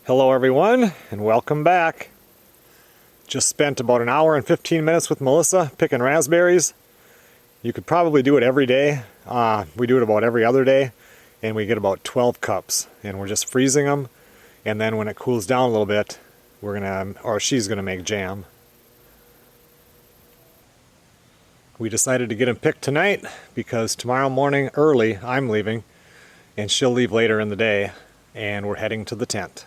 Hello everyone, and welcome back. Just spent about an hour and 15 minutes with Melissa picking raspberries. You could probably do it every day. We do it about every other day, and we get about 12 cups, and we're just freezing them. And then when it cools down a little bit, she's gonna make jam. We decided to get them picked tonight because tomorrow morning early I'm leaving, and she'll leave later in the day, and we're heading to the tent.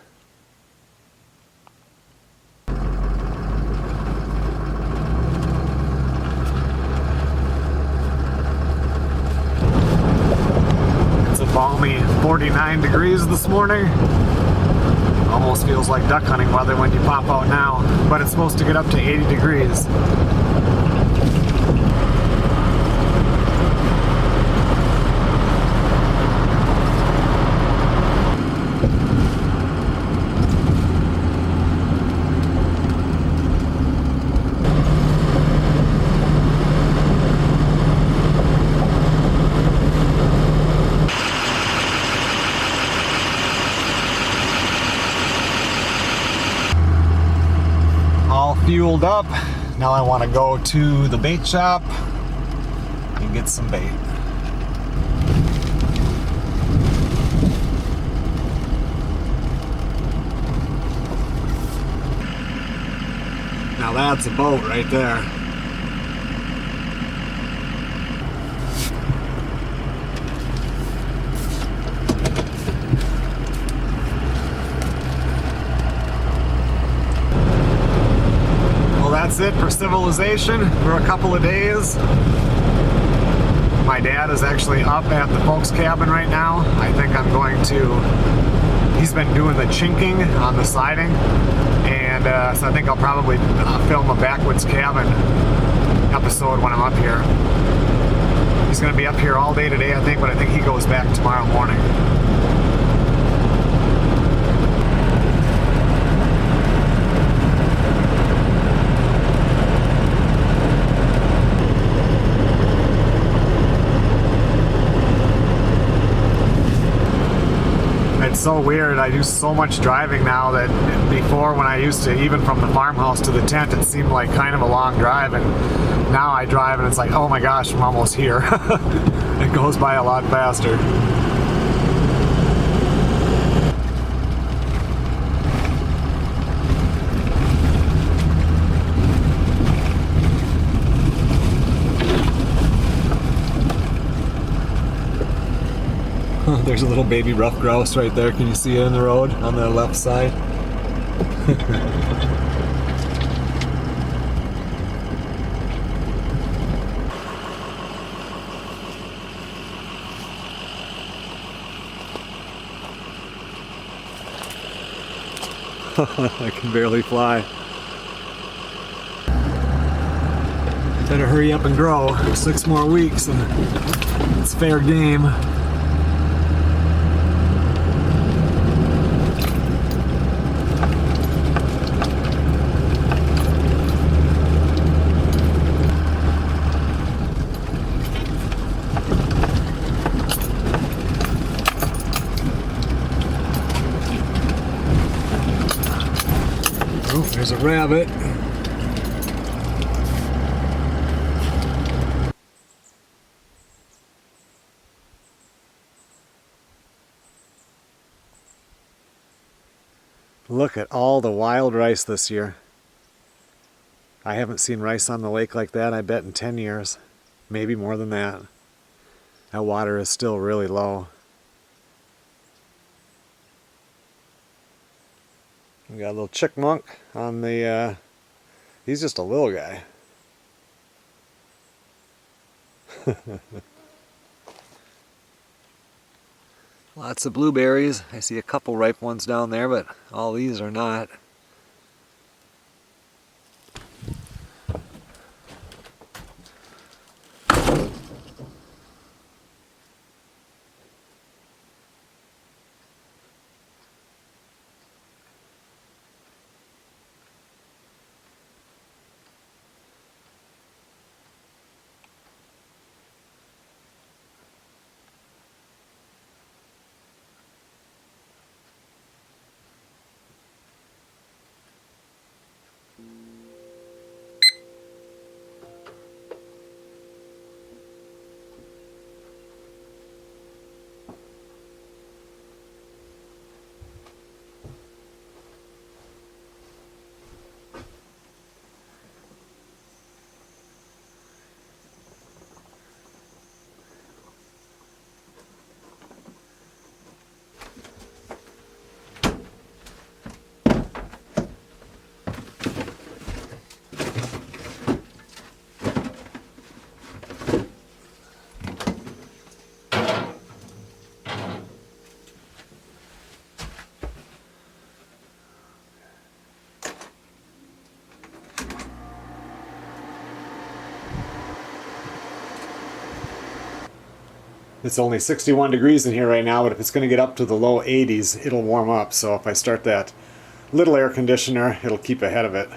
Balmy 49 degrees this morning. Almost feels like duck hunting weather when you pop out now, but it's supposed to get up to 80 degrees. Fueled up. Now I want to go to the bait shop and get some bait. Now that's a boat right there. That's it for civilization for a couple of days. My dad is actually up at the folks' cabin right now. I think I'm going to, he's been doing the chinking on the siding, and so I think I'll probably film a backwoods cabin episode when I'm up here. He's going to be up here all day today, I think, but I think he goes back tomorrow morning. It's so weird. I do so much driving now that before, when I used to, even from the farmhouse to the tent, it seemed like kind of a long drive, and now I drive and it's like, oh my gosh, I'm almost here. It goes by a lot faster. There's a little baby rough grouse right there. Can you see it in the road on the left side? I can barely fly. Better hurry up and grow. 6 more weeks and it's fair game. There's a rabbit. Look at all the wild rice this year. I haven't seen rice on the lake like that, I bet, in 10 years. Maybe more than that. That water is still really low. We got a little chickmunk on the, he's just a little guy. Lots of blueberries. I see a couple ripe ones down there, but all these are not. It's only 61 degrees in here right now, but if it's going to get up to the low 80s, it'll warm up. So if I start that little air conditioner, it'll keep ahead of it.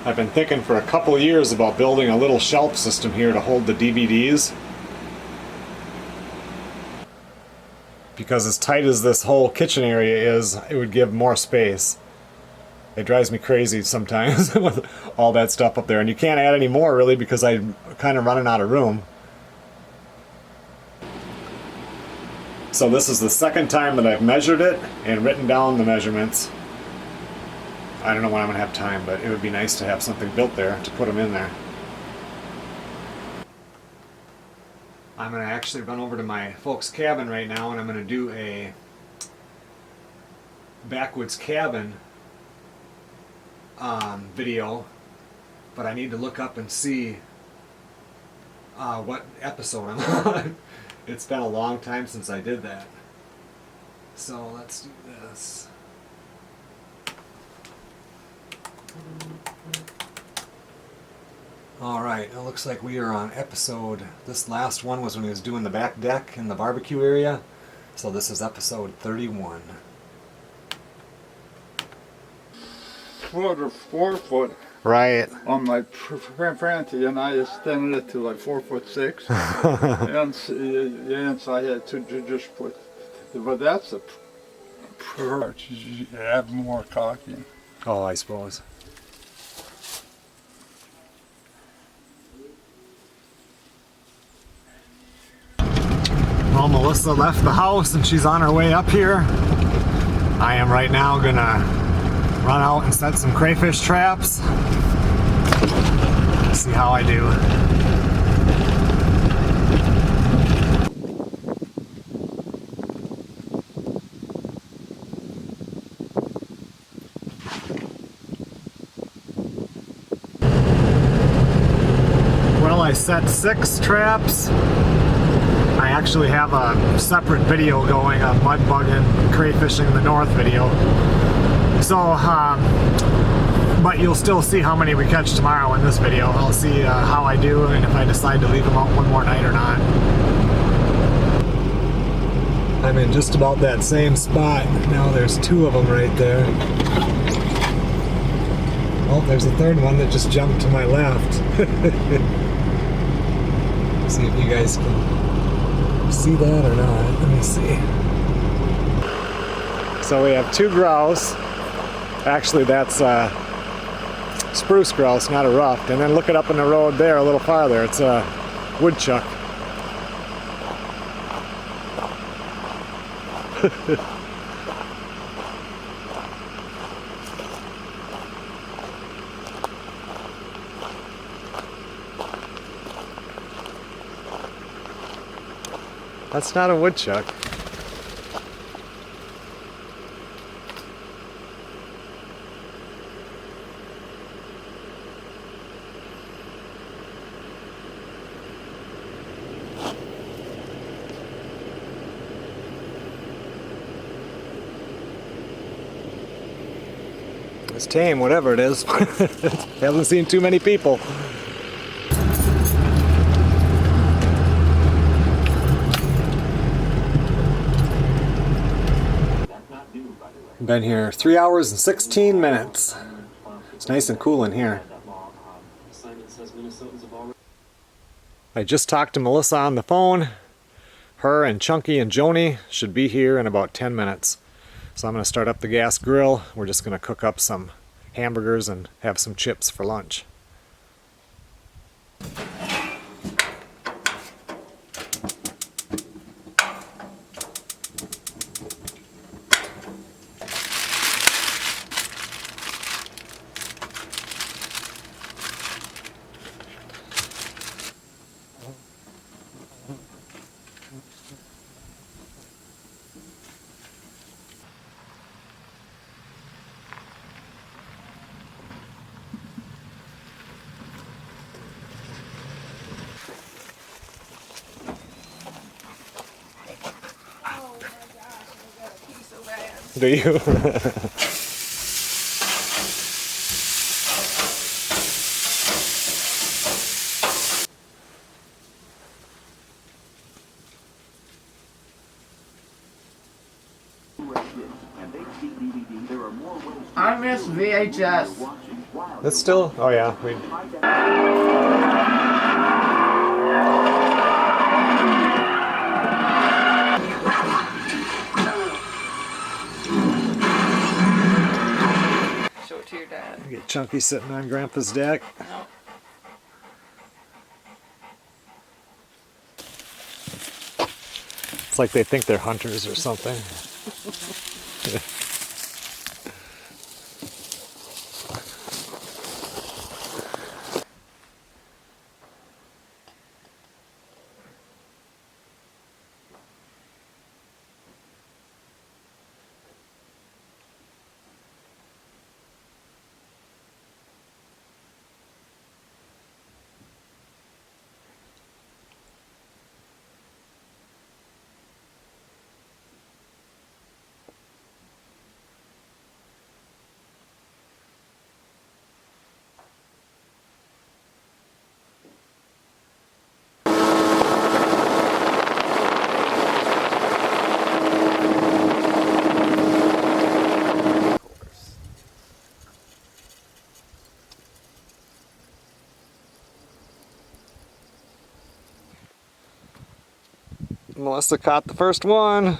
I've been thinking for a couple years about building a little shelf system here to hold the DVDs. Because as tight as this whole kitchen area is, it would give more space. It drives me crazy sometimes with all that stuff up there. And you can't add any more really because I'm kind of running out of room. So this is the second time that I've measured it and written down the measurements. I don't know when I'm going to have time, but it would be nice to have something built there to put them in there. I'm going to actually run over to my folks' cabin right now and I'm going to do a backwoods cabin video, but I need to look up and see what episode I'm on. It's been a long time since I did that. So let's do this. Alright, it looks like we are on episode, this last one was when he was doing the back deck in the barbecue area, so this is episode 31. Foot or 4 foot Right. on my Franti, and I extended it to like 4'6". and so I had to just put, but that's a perch. You have more caulking. Oh, I suppose. Well, Melissa left the house and she's on her way up here. I am right now gonna run out and set some crayfish traps. See how I do. Well, I set 6 traps. I actually have a separate video going on mud bugging, crayfishing in the north video. So, but you'll still see how many we catch tomorrow in this video. I'll see how I do and if I decide to leave them out one more night or not. I'm in just about that same spot. Now there's 2 of them right there. Oh, there's a third one that just jumped to my left. See if you guys can see that or not. Let me see. So we have 2 grouse. Actually, that's spruce grouse, not a ruffed. And then look it up in the road there a little farther. It's a woodchuck. That's not a woodchuck. It's tame, whatever it is. Haven't seen too many people. Been here 3 hours and 16 minutes. It's nice and cool in here. I just talked to Melissa on the phone. Her and Chunky and Joanie should be here in about 10 minutes. So I'm going to start up the gas grill. We're just going to cook up some hamburgers and have some chips for lunch. Do you? I miss VHS. It's still, oh yeah. Show it to your dad. Get Chunky sitting on Grandpa's deck. No. It's like they think they're hunters or something. Melissa caught the first one.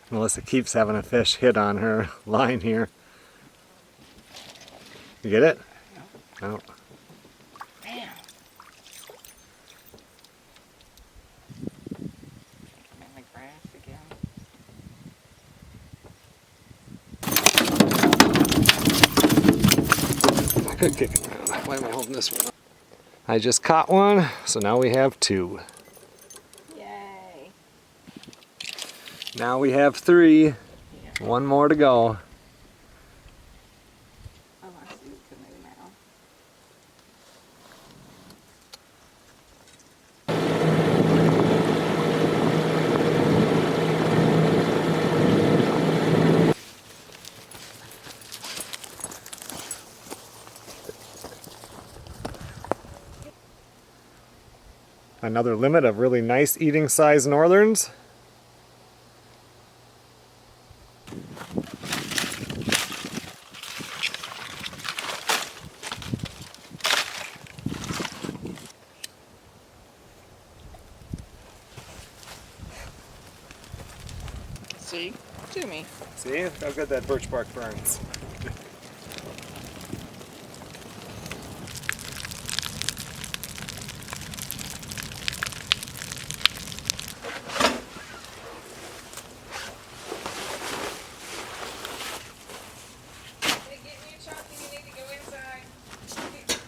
Melissa keeps having a fish hit on her line here. You get it? No. Damn. I'm in the grass again. I could kick it around. Why am I holding this one? I just caught one, so now we have two. Yay. Now we have three. Yeah. One more to go. Oh, I see the canoe now. Another limit of really nice eating size northerns. See? Jimmy. See how good that birch bark burns.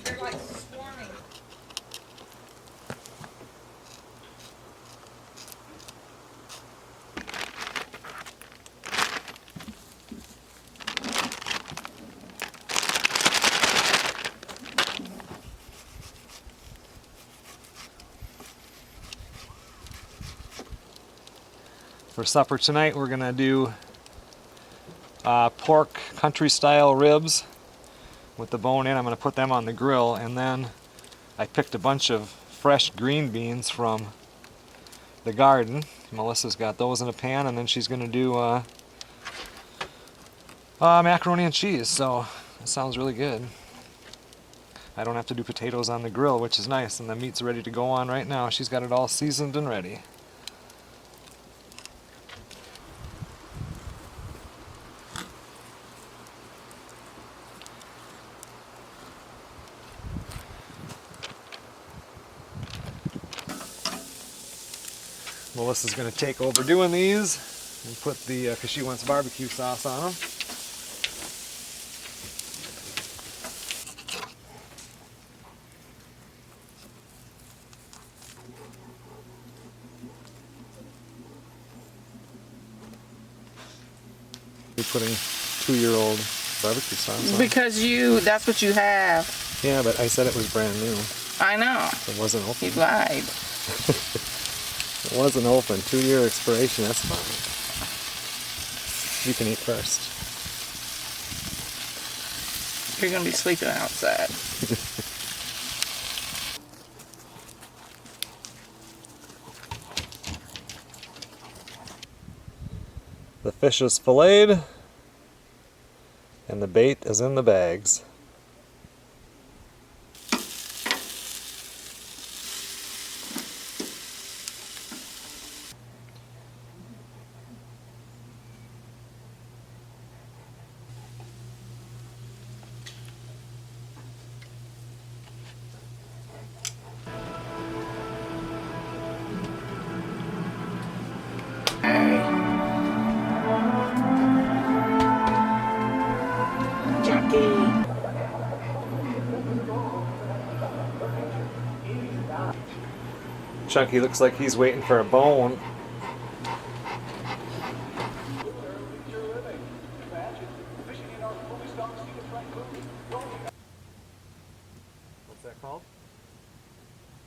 They're like swarming. For supper tonight, we're gonna do pork country style ribs with the bone in. I'm gonna put them on the grill, and then I picked a bunch of fresh green beans from the garden. Melissa's got those in a pan, and then she's gonna do macaroni and cheese. So it sounds really good. I don't have to do potatoes on the grill, which is nice, and the meat's ready to go on right now. She's got it all seasoned and ready. Melissa's going to take over doing these and put the, because she wants barbecue sauce on them. You're putting 2-year-old barbecue sauce on. Because that's what you have. Yeah, but I said it was brand new. I know. It wasn't open. You lied. It wasn't open. 2-year expiration, that's fine. You can eat first. You're going to be sleeping outside. The fish is filleted, and the bait is in the bags. Chunky looks like he's waiting for a bone. What's that called?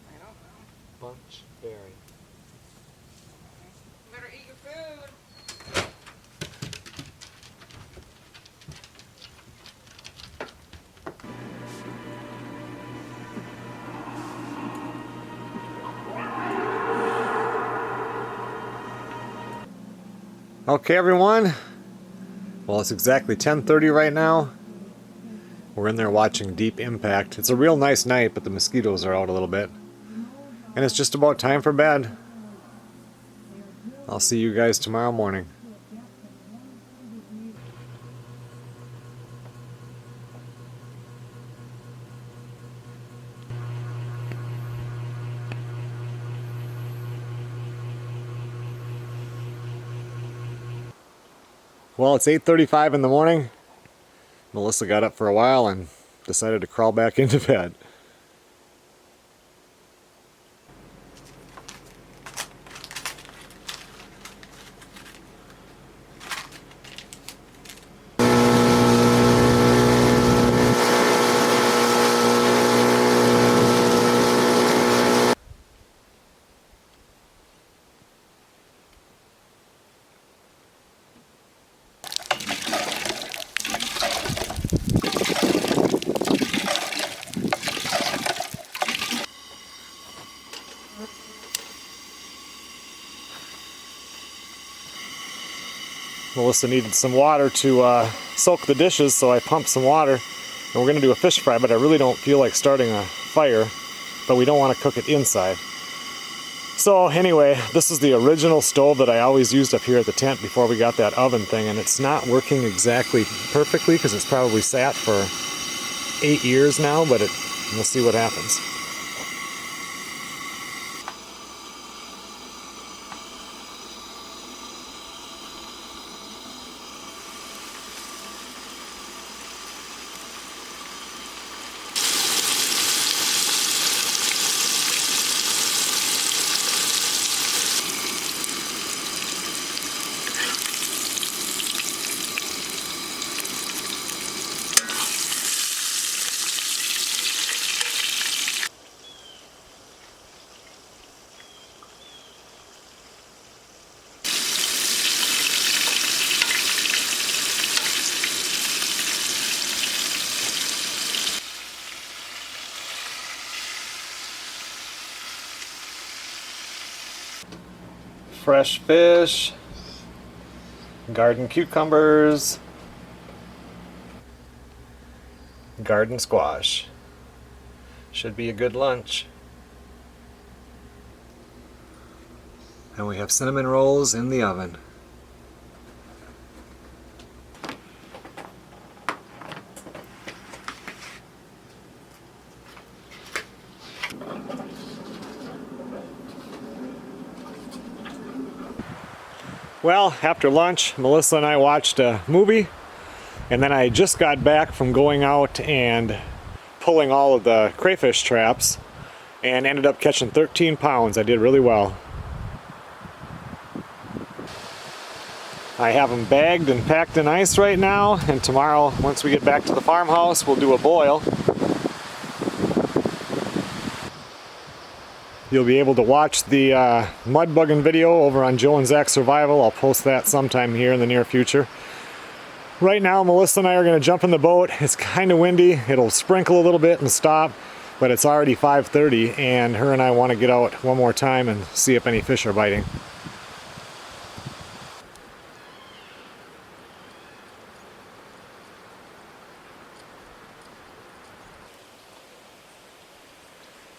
I don't know. Bunch berry. Better eat your food. Okay, everyone. Well, it's exactly 10:30 right now. We're in there watching Deep Impact. It's a real nice night, but the mosquitoes are out a little bit. And it's just about time for bed. I'll see you guys tomorrow morning. Well, it's 8:35 in the morning. Melissa got up for a while and decided to crawl back into bed. Melissa needed some water to soak the dishes, so I pumped some water. And we're going to do a fish fry, but I really don't feel like starting a fire, but we don't want to cook it inside. So anyway, this is the original stove that I always used up here at the tent before we got that oven thing, and it's not working exactly perfectly because it's probably sat for 8 years now, but we'll see what happens. fresh fish, garden cucumbers, garden squash. Should be a good lunch. And we have cinnamon rolls in the oven. Well, after lunch, Melissa and I watched a movie, and then I just got back from going out and pulling all of the crayfish traps and ended up catching 13 pounds. I did really well. I have them bagged and packed in ice right now, and tomorrow, once we get back to the farmhouse, we'll do a boil. You'll be able to watch the mud bugging video over on Joe and Zach Survival. I'll post that sometime here in the near future. Right now, Melissa and I are going to jump in the boat. It's kind of windy. It'll sprinkle a little bit and stop, but it's already 5:30, and her and I want to get out one more time and see if any fish are biting.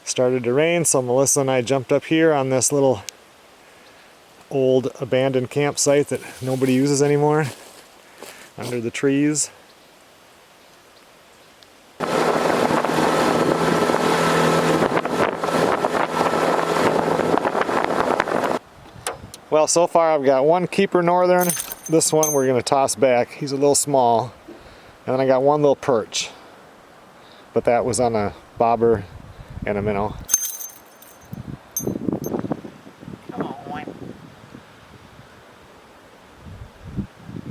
Started to rain, so Melissa and I jumped up here on this little old abandoned campsite that nobody uses anymore, under the trees. Well, so far I've got one keeper northern. This one we're going to toss back. He's a little small. And then I got one little perch. But that was on a bobber and a minnow. Come on.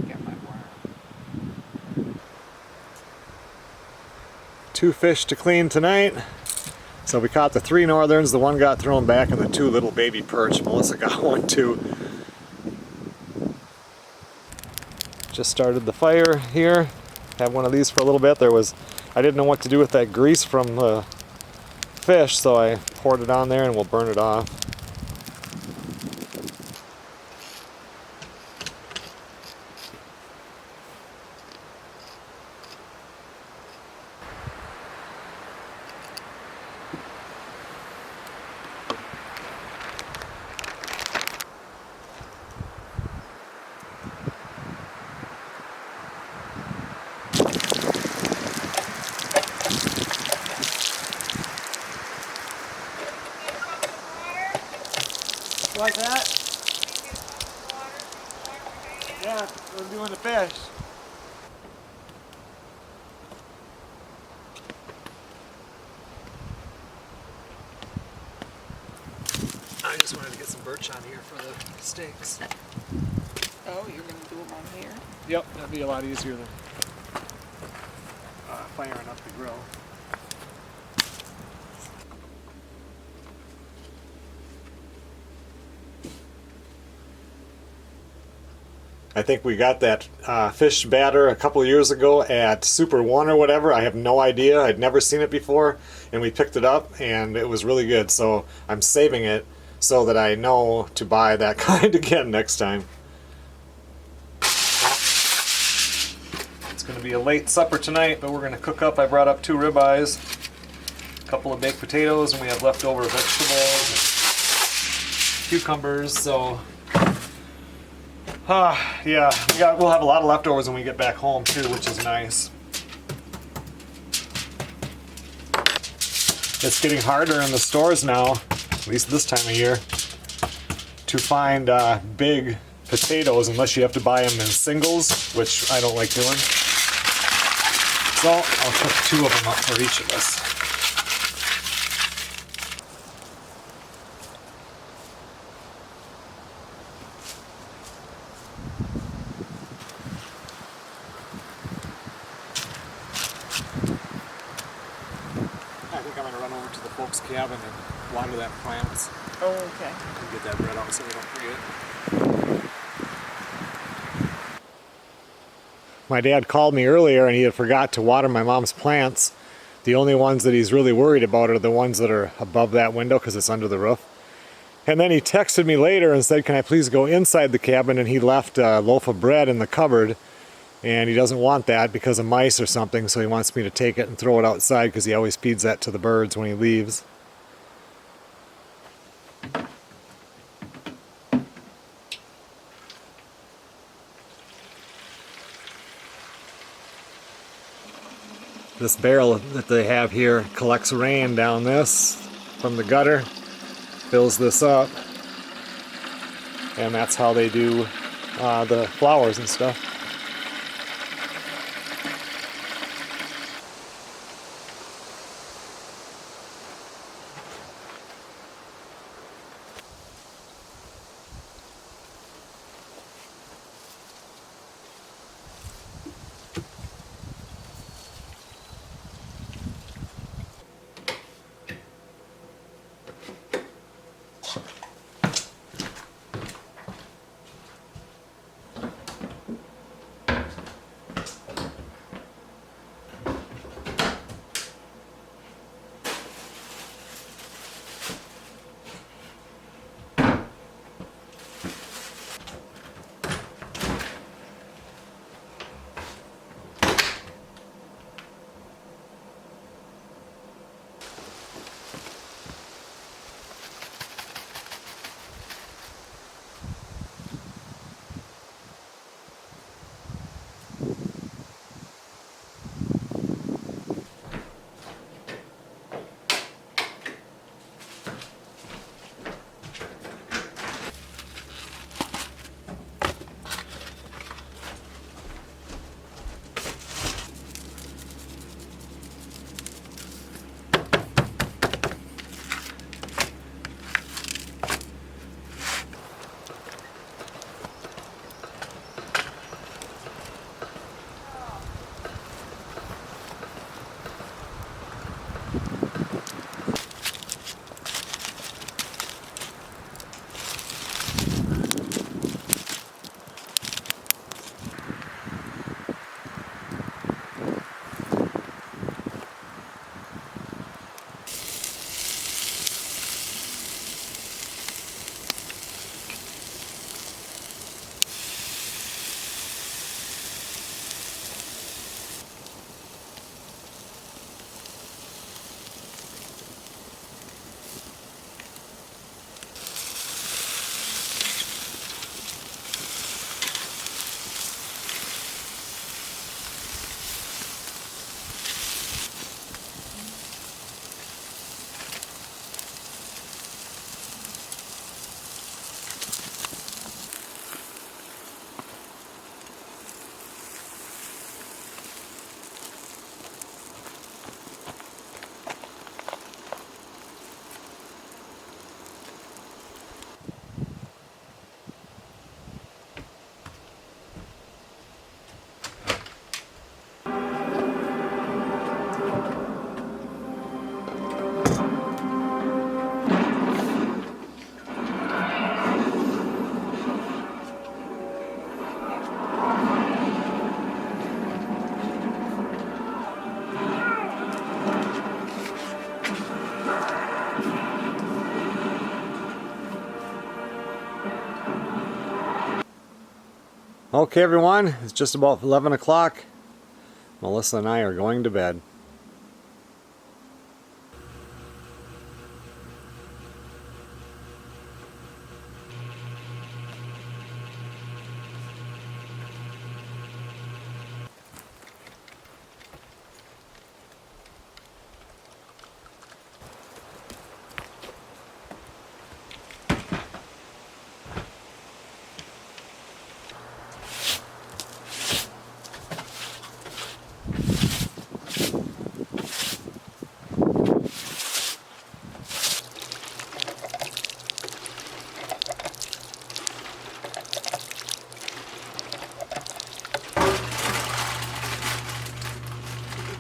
Get my worm. 2 fish to clean tonight. So we caught the 3 northerns, the one got thrown back, and the 2 little baby perch. Melissa got one too. Just started the fire here. Had one of these for a little bit. I didn't know what to do with that grease from the fish, so I poured it on there and we'll burn it off. Like that? Yeah, we're doing the fish. I just wanted to get some birch on here for the steaks. Oh, you're gonna do them on here? Yep, that'd be a lot easier than firing up the grill. I think we got that fish batter a couple of years ago at Super One or whatever. I have no idea. I'd never seen it before, and we picked it up, and it was really good. So I'm saving it so that I know to buy that kind again next time. It's going to be a late supper tonight, but we're going to cook up. I brought up 2 ribeyes, a couple of baked potatoes, and we have leftover vegetables, cucumbers, so... yeah, we'll have a lot of leftovers when we get back home too, which is nice. It's getting harder in the stores now, at least this time of year, to find big potatoes unless you have to buy them in singles, which I don't like doing. So I'll cook 2 of them up for each of us. I think I'm going to run over to the folks' cabin and water that plants Oh, okay. and get that bread out so we don't forget. My dad called me earlier and he had forgot to water my mom's plants. The only ones that he's really worried about are the ones that are above that window because it's under the roof. And then he texted me later and said, can I please go inside the cabin? And he left a loaf of bread in the cupboard. And he doesn't want that because of mice or something, so he wants me to take it and throw it outside because he always feeds that to the birds when he leaves. This barrel that they have here collects rain down this from the gutter, fills this up, and that's how they do the flowers and stuff. Okay everyone, it's just about 11 o'clock. Melissa and I are going to bed.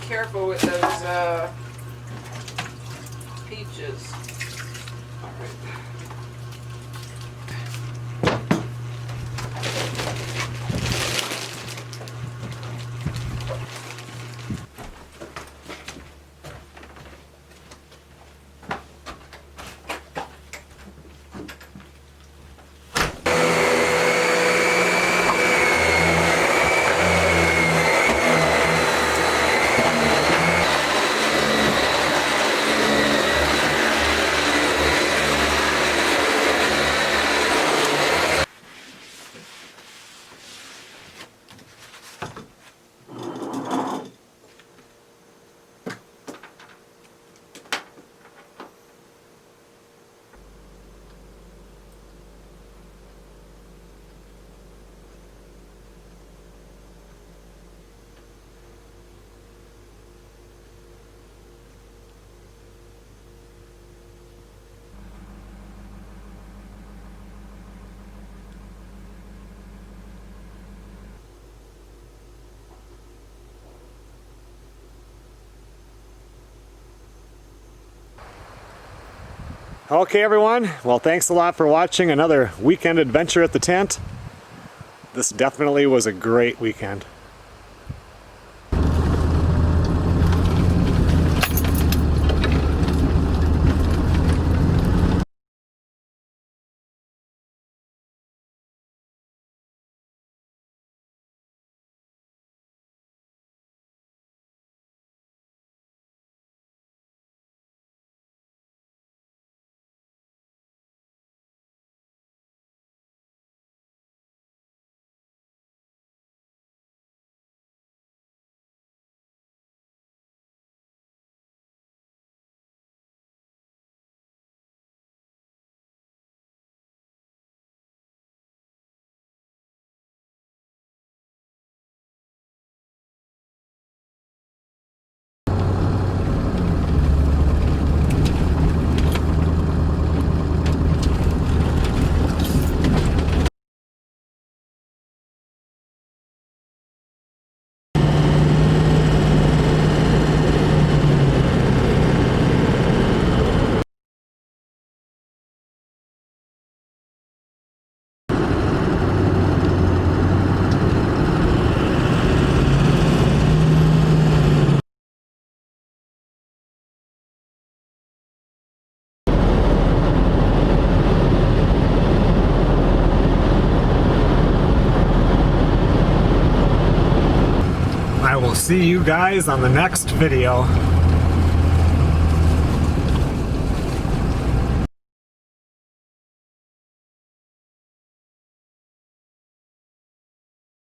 Careful with those peaches. All right. Okay, everyone. Well, thanks a lot for watching another weekend adventure at the tent. This definitely was a great weekend. I will see you guys on the next video.